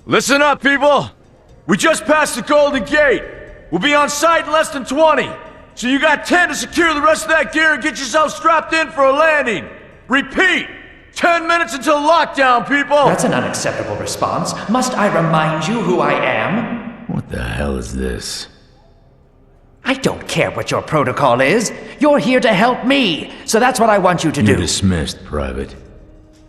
Listen up, people! We just passed the Golden Gate! We'll be on site in less than 20! So you got 10 to secure the rest of that gear and get yourself strapped in for a landing! Repeat! 10 minutes until lockdown, people! That's an unacceptable response. Must I remind you who I am? What the hell is this? I don't care what your protocol is. You're here to help me, so that's what I want you to do. You're dismissed, Private.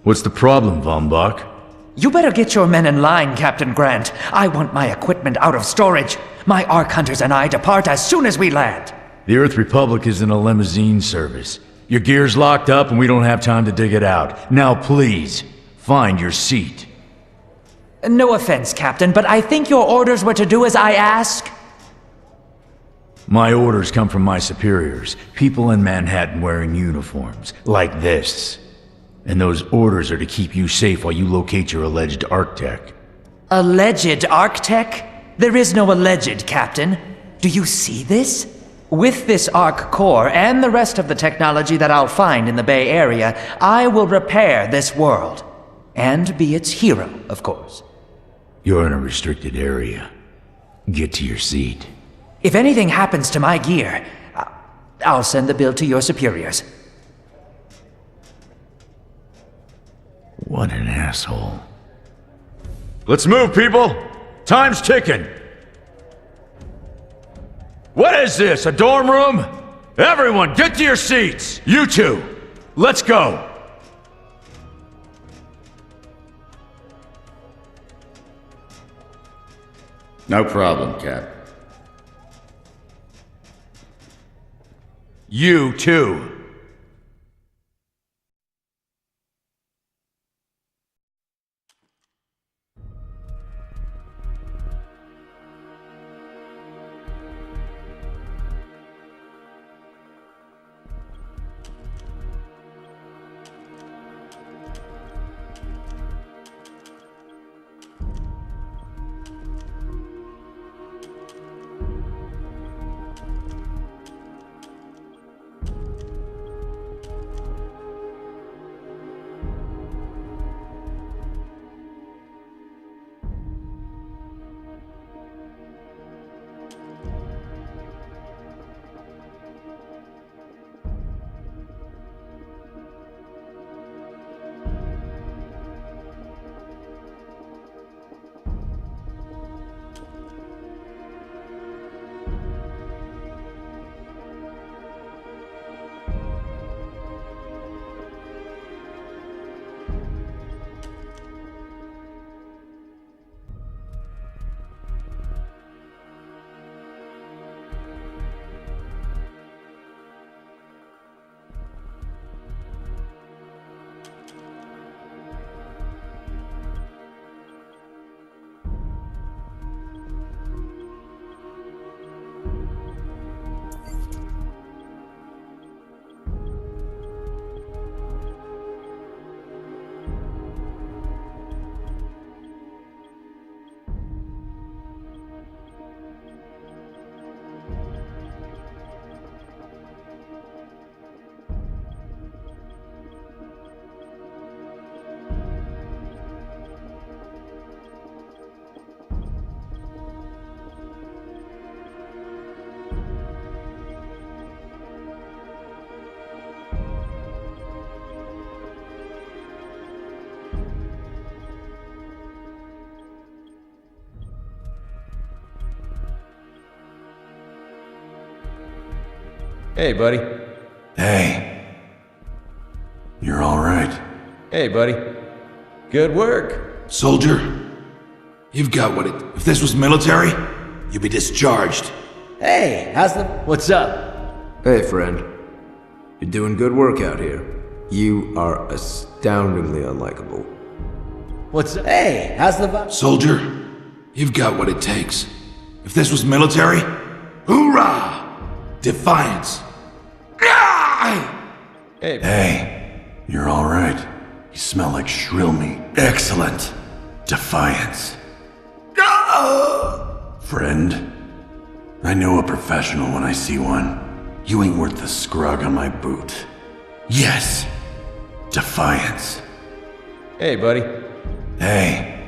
What's the problem, Von Bach? You better get your men in line, Captain Grant. I want my equipment out of storage. My Ark Hunters and I depart as soon as we land. The Earth Republic is in a limousine service. Your gear's locked up and we don't have time to dig it out. Now please, find your seat. No offense, Captain, but I think your orders were to do as I ask. My orders come from my superiors, people in Manhattan wearing uniforms, like this. And those orders are to keep you safe while you locate your alleged Arctech. Alleged Arctech? There is no alleged, Captain. Do you see this? With this Ark core and the rest of the technology that I'll find in the Bay Area, I will repair this world. And be its hero, of course. You're in a restricted area. Get to your seat. If anything happens to my gear, I'll send the bill to your superiors. What an asshole. Let's move, people! Time's ticking! What is this, a dorm room? Everyone, get to your seats! You two, let's go! No problem, Cap. You too. Hey, buddy. Hey. You're all right. Hey, buddy. Good work. Soldier, you've got what it... If this was military, you'd be discharged. Hey, how's the... What's up? Hey, friend. You're doing good work out here. You are astoundingly unlikable. What's up? Hey, how's the... Soldier, you've got what it takes. If this was military, hoorah! Defiance. Hey, you're all right. You smell like shrill meat. Excellent. Defiance. Friend, I know a professional when I see one. You ain't worth the scrug on my boot. Yes. Defiance. Hey, buddy. Hey.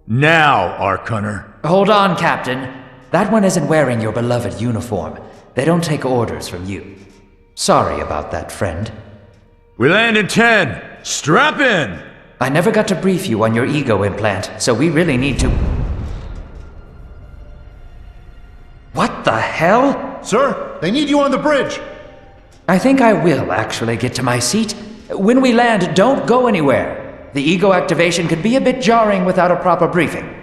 Now, Ark Hunter. Hold on, Captain. That one isn't wearing your beloved uniform. They don't take orders from you. Sorry about that, friend. We land in 10. Strap in! I never got to brief you on your ego implant, so we really need to... What the hell? Sir, they need you on the bridge. I think I will actually get to my seat. When we land, don't go anywhere. The ego activation could be a bit jarring without a proper briefing.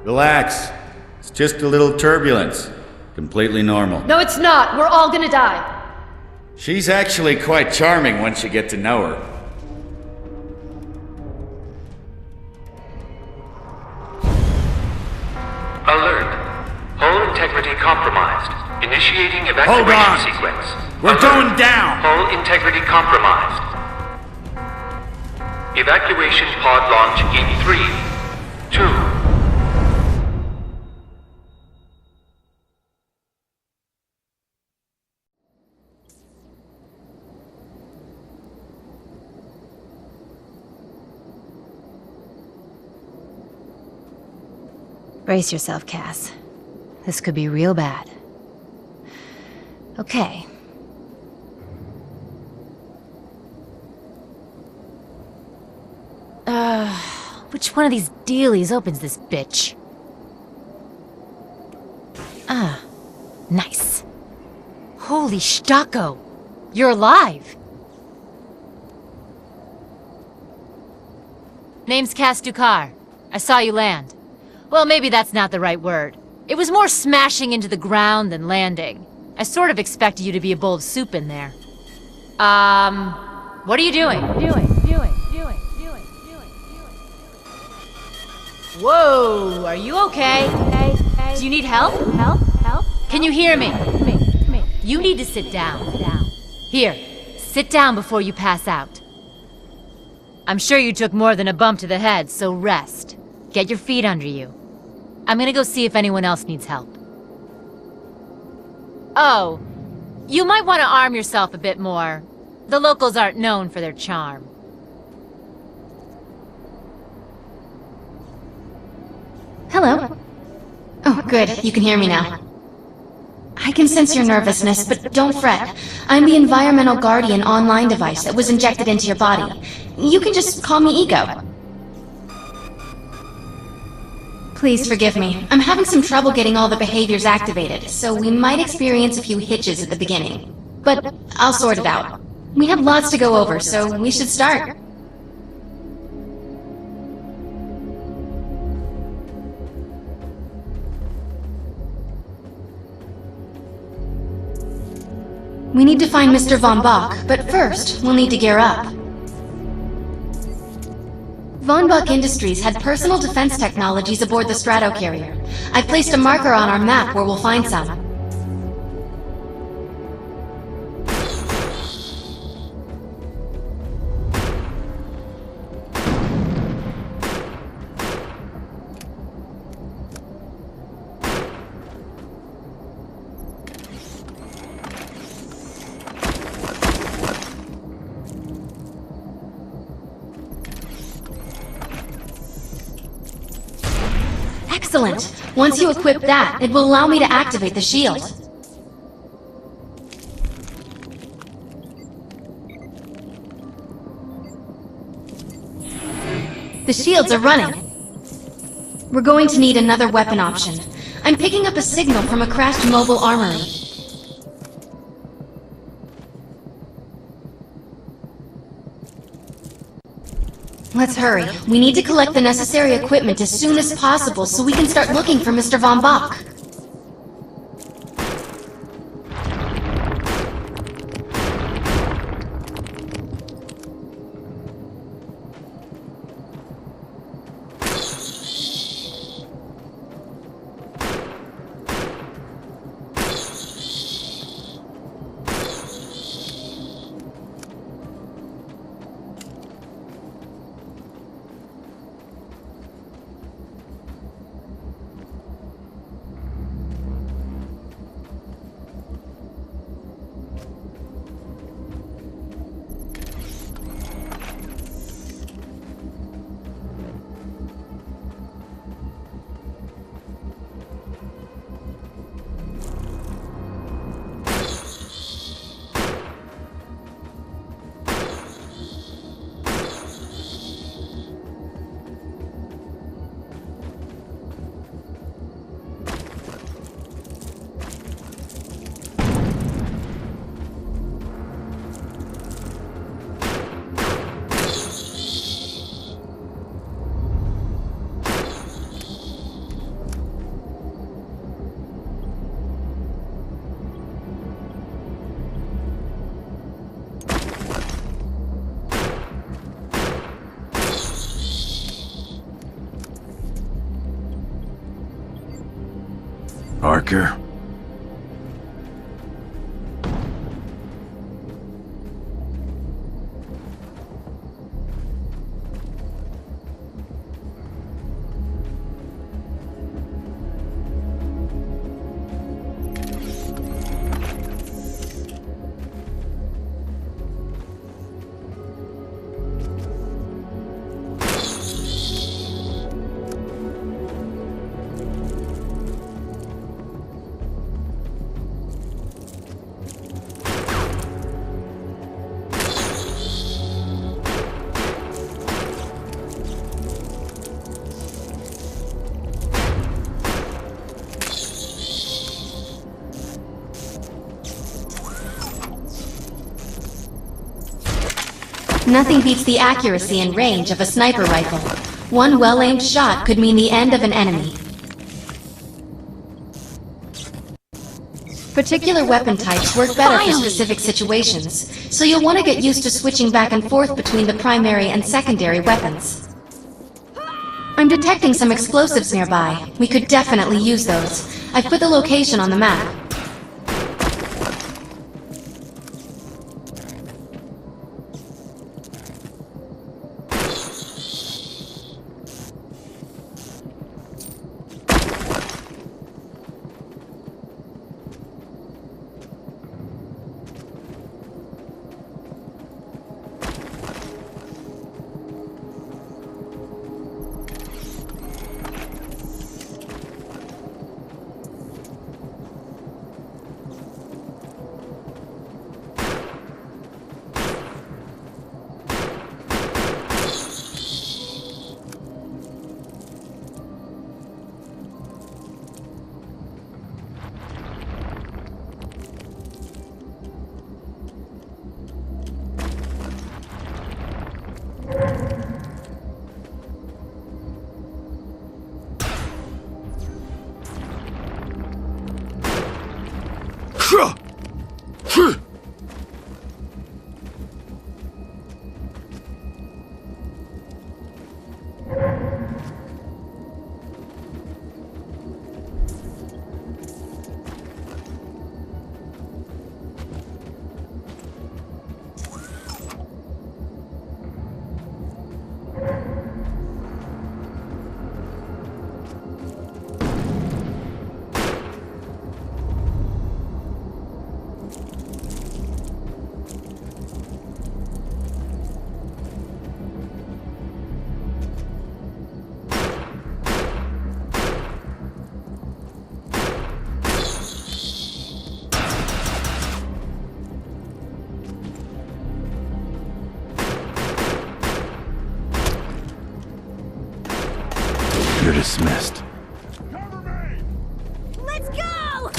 Relax. It's just a little turbulence. Completely normal. No, it's not. We're all gonna die. She's actually quite charming once you get to know her. Alert. Hull integrity compromised. Initiating Hold evacuation on. sequence. We're Alert. going down. Hull integrity compromised. Evacuation pod launch in 3, 2, Brace yourself, Cass. This could be real bad. Okay. Which one of these dealies opens this bitch? Nice. Holy Stocko! You're alive! Name's Cass Dukar. I saw you land. Well, maybe that's not the right word. It was more smashing into the ground than landing. I sort of expected you to be a bowl of soup in there. What are you doing? Whoa, are you okay? Do you need help? Can you hear me? You need to sit down. Here, sit down before you pass out. I'm sure you took more than a bump to the head, so rest. Get your feet under you. I'm gonna go see if anyone else needs help. Oh, you might want to arm yourself a bit more. The locals aren't known for their charm. Hello. Oh, good. You can hear me now. I can sense your nervousness, but don't fret. I'm the Environmental Guardian online device that was injected into your body. You can just call me Ego. Please forgive me. I'm having some trouble getting all the behaviors activated, so we might experience a few hitches at the beginning. But I'll sort it out. We have lots to go over, so we should start. We need to find Mr. Von Bach, but first, we'll need to gear up. Von Bach Industries had personal defense technologies aboard the Stratocarrier. I placed a marker on our map where we'll find some. Excellent! Once you equip that, it will allow me to activate the shield. The shields are running. We're going to need another weapon option. I'm picking up a signal from a crashed mobile armory. Let's hurry. We need to collect the necessary equipment as soon as possible so we can start looking for Mr. Von Bach. sucker. Nothing beats the accuracy and range of a sniper rifle. One well-aimed shot could mean the end of an enemy. Particular weapon types work better for specific situations, so you'll want to get used to switching back and forth between the primary and secondary weapons. I'm detecting some explosives nearby. We could definitely use those. I've put the location on the map. You're dismissed. Let's go!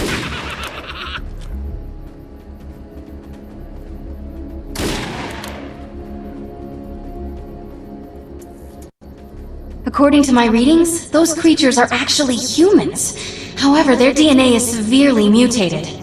According to my readings, those creatures are actually humans. However, their DNA is severely mutated.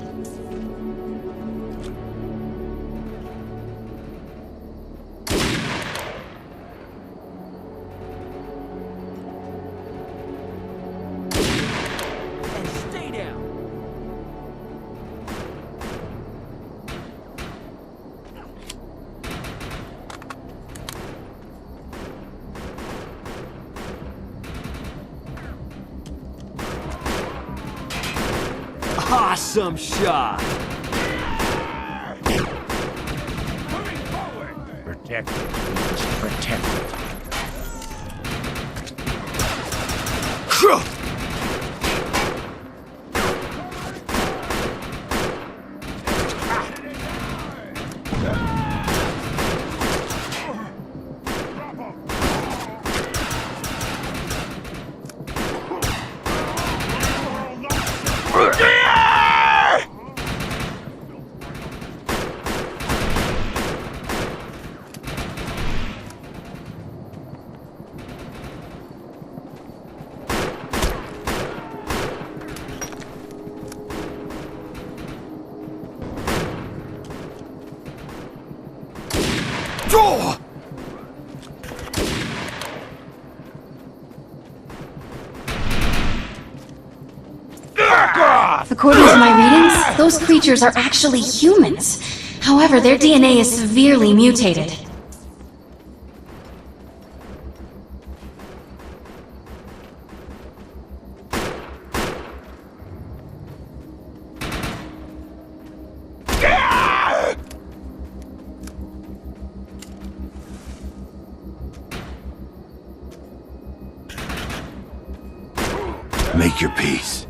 Awesome shot! Protect it. Protect it. According to my readings, those creatures are actually humans. However, their DNA is severely mutated. Make your peace.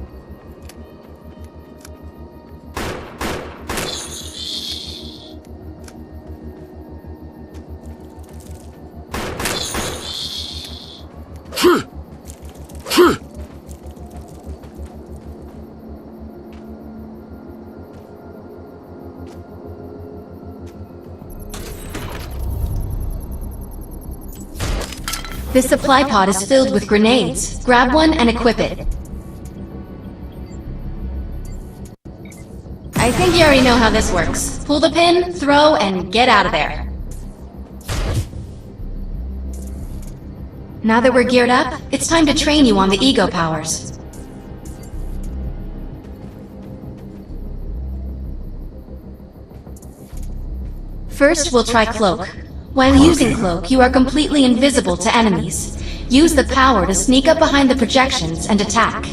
This supply pod is filled with grenades. Grab one and equip it. I think you already know how this works. Pull the pin, throw, and get out of there. Now that we're geared up, it's time to train you on the ego powers. First, we'll try Cloak. While using Cloak, you are completely invisible to enemies. Use the power to sneak up behind the projections and attack.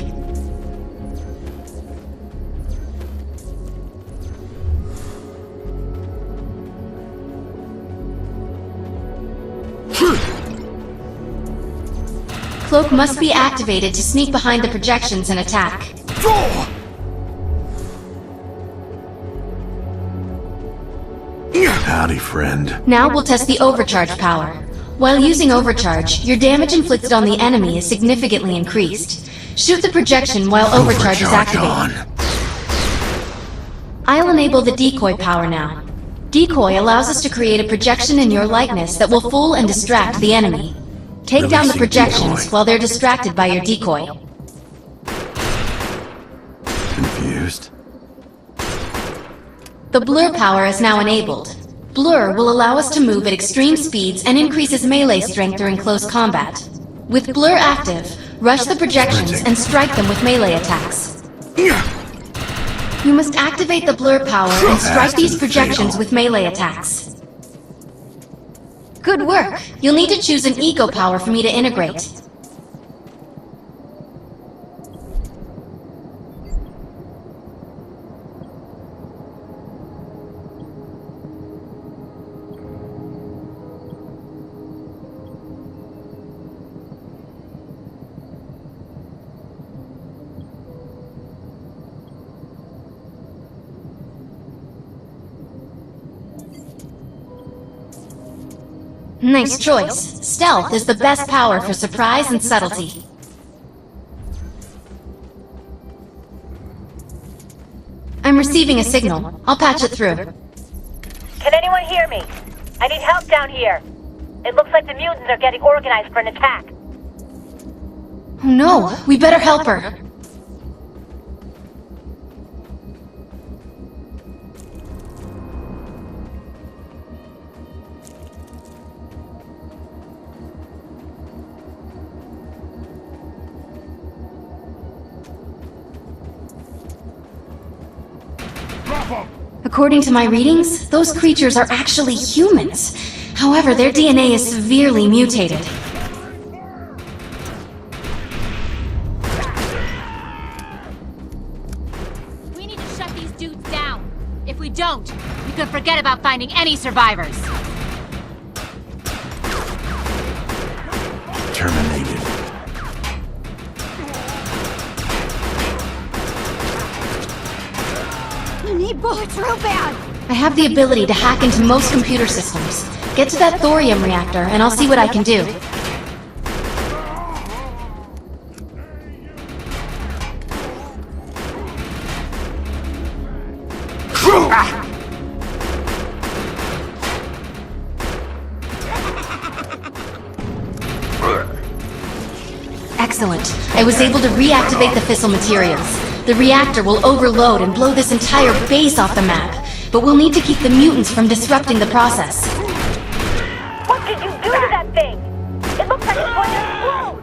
Cloak must be activated to sneak behind the projections and attack. Howdy, friend. Now we'll test the Overcharge Power. While using Overcharge, your damage inflicted on the enemy is significantly increased. Shoot the projection while Overcharge is activated. I'll enable the Decoy power now. Decoy allows us to create a projection in your likeness that will fool and distract the enemy. Take down the projections while they're distracted by your decoy. Confused? The blur power is now enabled. Blur will allow us to move at extreme speeds and increases melee strength during close combat. With Blur active, rush the projections and strike them with melee attacks. You must activate the Blur power and strike these projections with melee attacks. Good work! You'll need to choose an Ego power for me to integrate. Nice choice. Stealth is the best power for surprise and subtlety. I'm receiving a signal. I'll patch it through. Can anyone hear me? I need help down here. It looks like the mutants are getting organized for an attack. Oh no, we better help her. According to my readings, those creatures are actually humans. However, their DNA is severely mutated. We need to shut these dudes down. If we don't, you can forget about finding any survivors. Terminated. I need bullets real bad! I have the ability to hack into most computer systems. Get to that thorium reactor, and I'll see what I can do. Excellent. I was able to reactivate the fissile materials. The reactor will overload and blow this entire base off the map, but we'll need to keep the mutants from disrupting the process. What did you do to that thing? It looks like it's going to explode!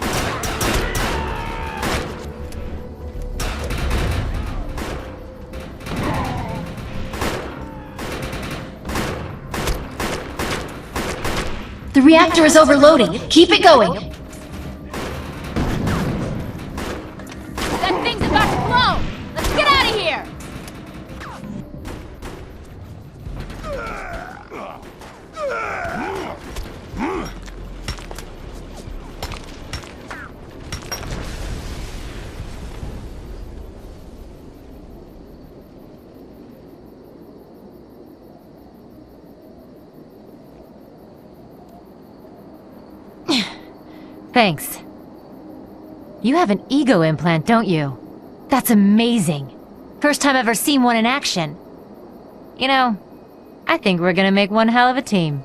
The reactor is overloading. Keep it going. That thing's about to blow! Let's get out of here! Thanks. You have an ego implant, don't you? That's amazing. First time I've ever seen one in action. You know, I think we're gonna make one hell of a team.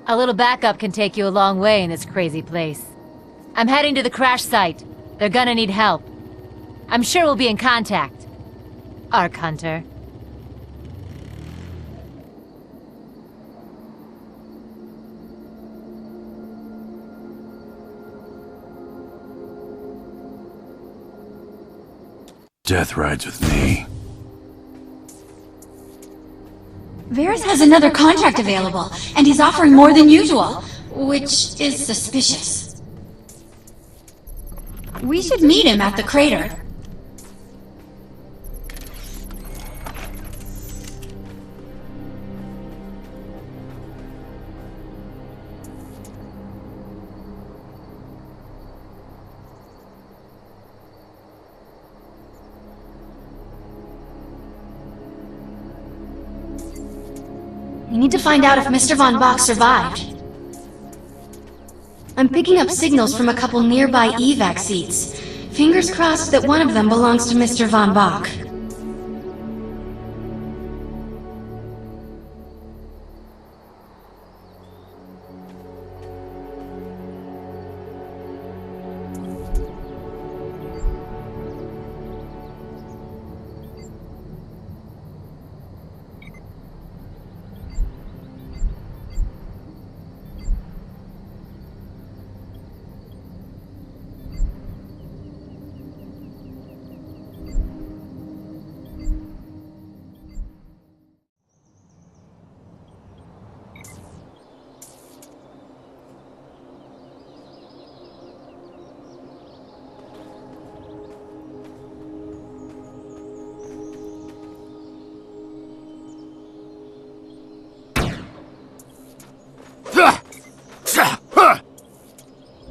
A little backup can take you a long way in this crazy place. I'm heading to the crash site. They're gonna need help. I'm sure we'll be in contact. Ark Hunter. Death rides with me. Varys has another contract available, and he's offering more than usual, which is suspicious. We should meet him at the crater. We need to find out if Mr. Von Bach survived. I'm picking up signals from a couple nearby evac seats. Fingers crossed that one of them belongs to Mr. Von Bach.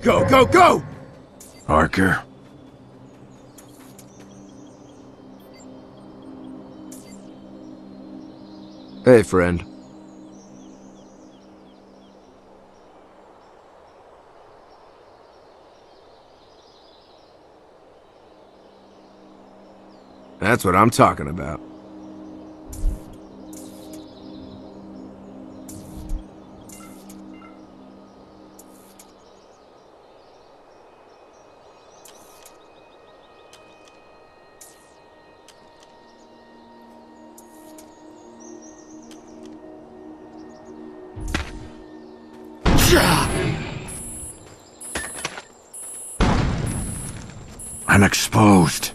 Go, go, go! Parker. Hey, friend. That's what I'm talking about. I'm exposed.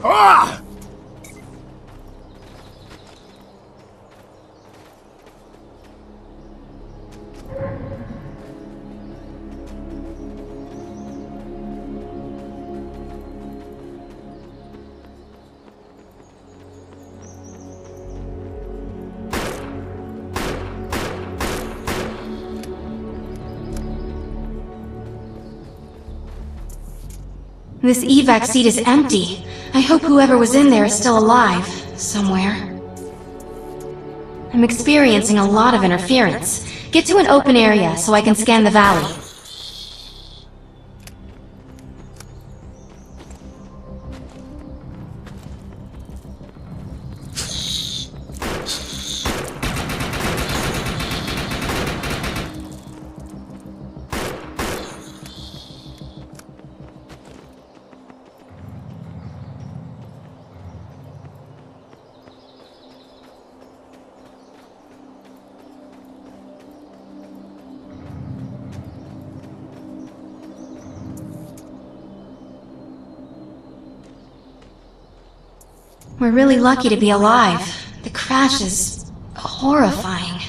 Ah! This evac seat is empty. I hope whoever was in there is still alive, somewhere. I'm experiencing a lot of interference. Get to an open area so I can scan the valley. We're really lucky to be alive. The crash is horrifying.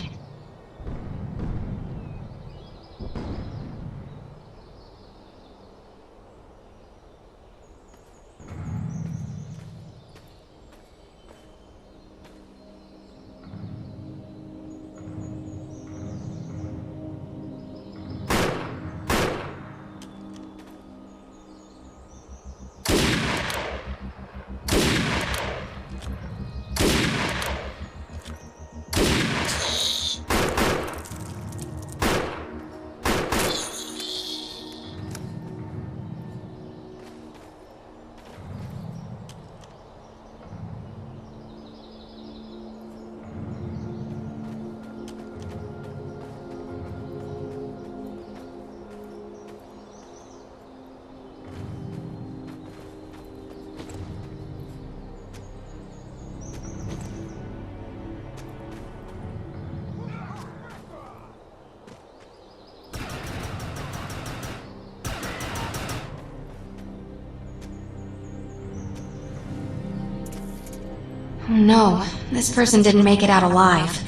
Oh no, this person didn't make it out alive.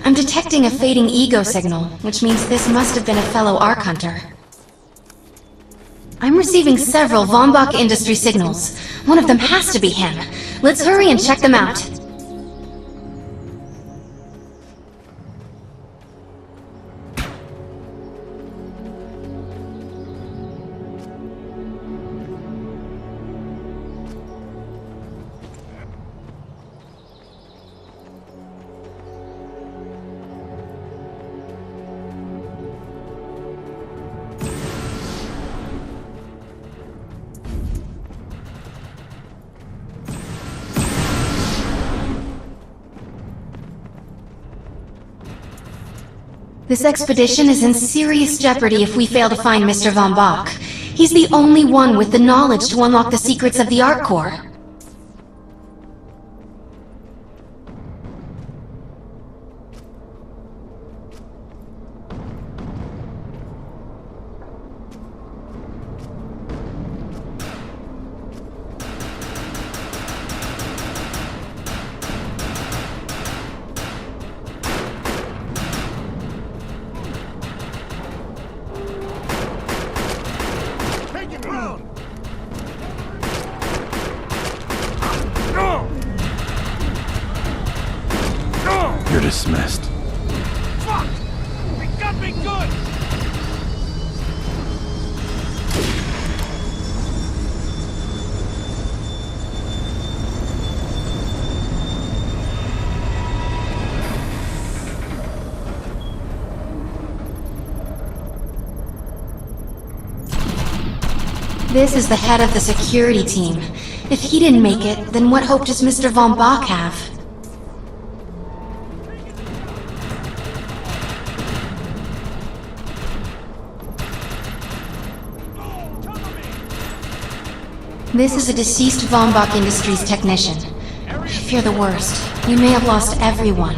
I'm detecting a fading ego signal, which means this must have been a fellow Ark Hunter. I'm receiving several Von Bach Industry signals. One of them has to be him. Let's hurry and check them out. This expedition is in serious jeopardy if we fail to find Mr. Von Bach. He's the only one with the knowledge to unlock the secrets of the Ark Core. You're dismissed. Fuck! They got me good! This is the head of the security team. If he didn't make it, then what hope does Mr. Von Bach have? This is a deceased Von Bach Industries technician. I fear the worst. You may have lost everyone.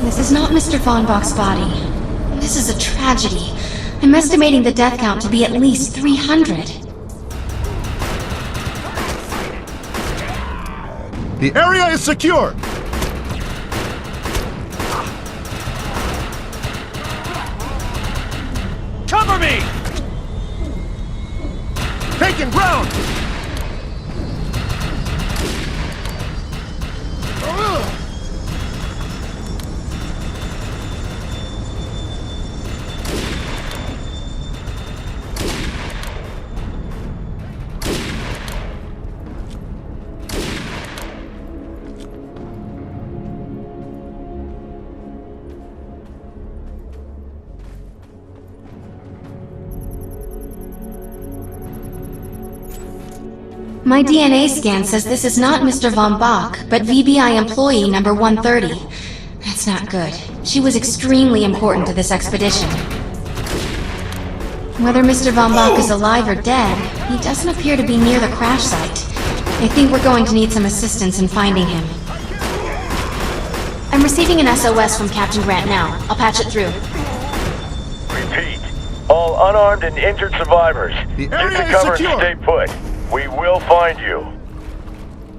This is not Mr. Von Bach's body. This is a tragedy. I'm estimating the death count to be at least 300. The area is secure! Cover me! Taking ground! My DNA scan says this is not Mr. Von Bach, but VBI employee number 130. That's not good. She was extremely important to this expedition. Whether Mr. Von Bach is alive or dead, he doesn't appear to be near the crash site. I think we're going to need some assistance in finding him. I'm receiving an SOS from Captain Grant now. I'll patch it through. Repeat. All unarmed and injured survivors, The get area to is cover and secure. stay put. We will find you.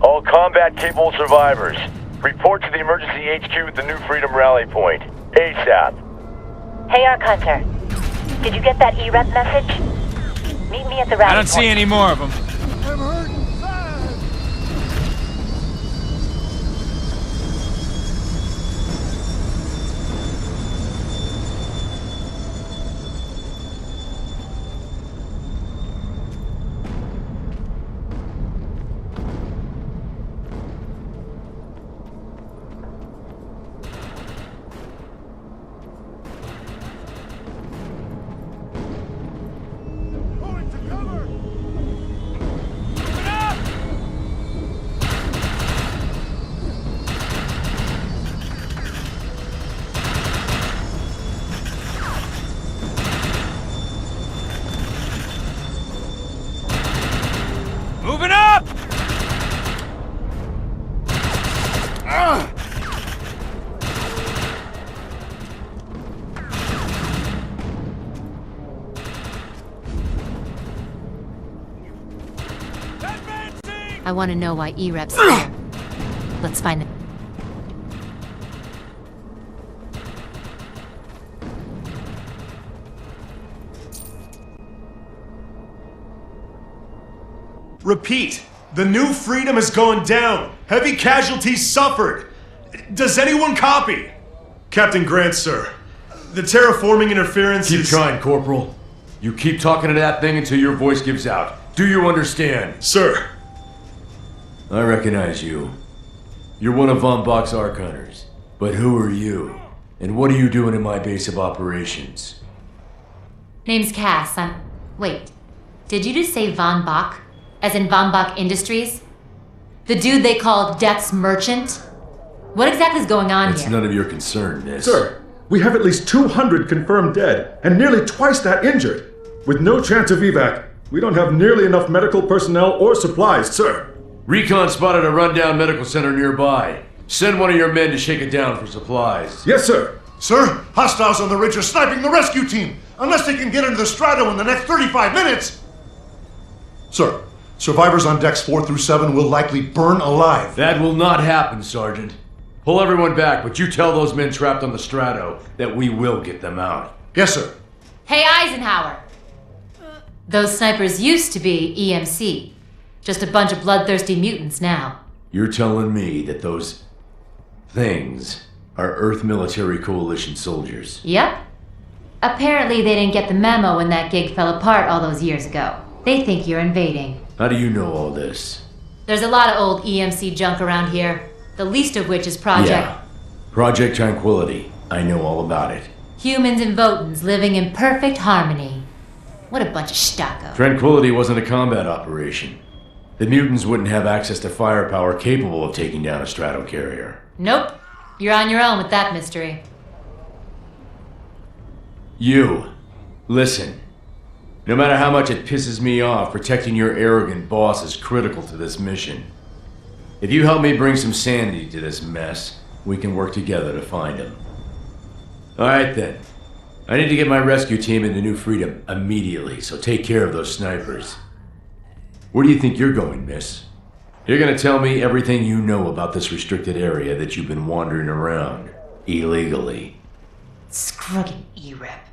All combat-capable survivors, report to the emergency HQ at the New Freedom Rally Point. ASAP. Hey, Arc Hunter. Did you get that E-Rep message? Meet me at the rally I don't see point. any more of them. I'm hurting bad. Going to cover. Moving up! I want to know why E-Rep's here. Let's find him. Repeat. The New Freedom is going down. Heavy casualties suffered. Does anyone copy? Captain Grant, sir. The terraforming interference Keep is... trying, Corporal. You keep talking to that thing until your voice gives out. Do you understand? Sir. I recognize you. You're one of Von Bach's Arc Hunters. But who are you? And what are you doing in my base of operations? Name's Cass. Wait. Did you just say Von Bach? As in Von Bach Industries? The dude they call Death's Merchant? What exactly is going on It's here? none of your concern, miss. Sir, we have at least 200 confirmed dead, and nearly twice that injured. With no chance of evac, we don't have nearly enough medical personnel or supplies, sir. Recon spotted a rundown medical center nearby. Send one of your men to shake it down for supplies. Yes, sir. Sir, hostiles on the ridge are sniping the rescue team. Unless they can get into the Strato in the next 35 minutes. Sir, survivors on decks 4 through 7 will likely burn alive. That will not happen, Sergeant. Pull everyone back, but you tell those men trapped on the Strato that we will get them out. Yes, sir. Hey, Eisenhower! Those snipers used to be EMC. Just a bunch of bloodthirsty mutants now. You're telling me that those things are Earth Military Coalition soldiers? Yep. Apparently they didn't get the memo when that gig fell apart all those years ago. They think you're invading. How do you know all this? There's a lot of old EMC junk around here. The least of which is Project... Yeah. Project Tranquility. I know all about it. Humans and Votans living in perfect harmony. What a bunch of stucco. Tranquility wasn't a combat operation. The mutants wouldn't have access to firepower capable of taking down a strato carrier. Nope. You're on your own with that mystery. You. Listen. No matter how much it pisses me off, protecting your arrogant boss is critical to this mission. If you help me bring some sanity to this mess, we can work together to find him. Alright then. I need to get my rescue team into New Freedom immediately, so take care of those snipers. Where do you think you're going, miss? You're gonna tell me everything you know about this restricted area that you've been wandering around illegally. Scrugging E-Rep.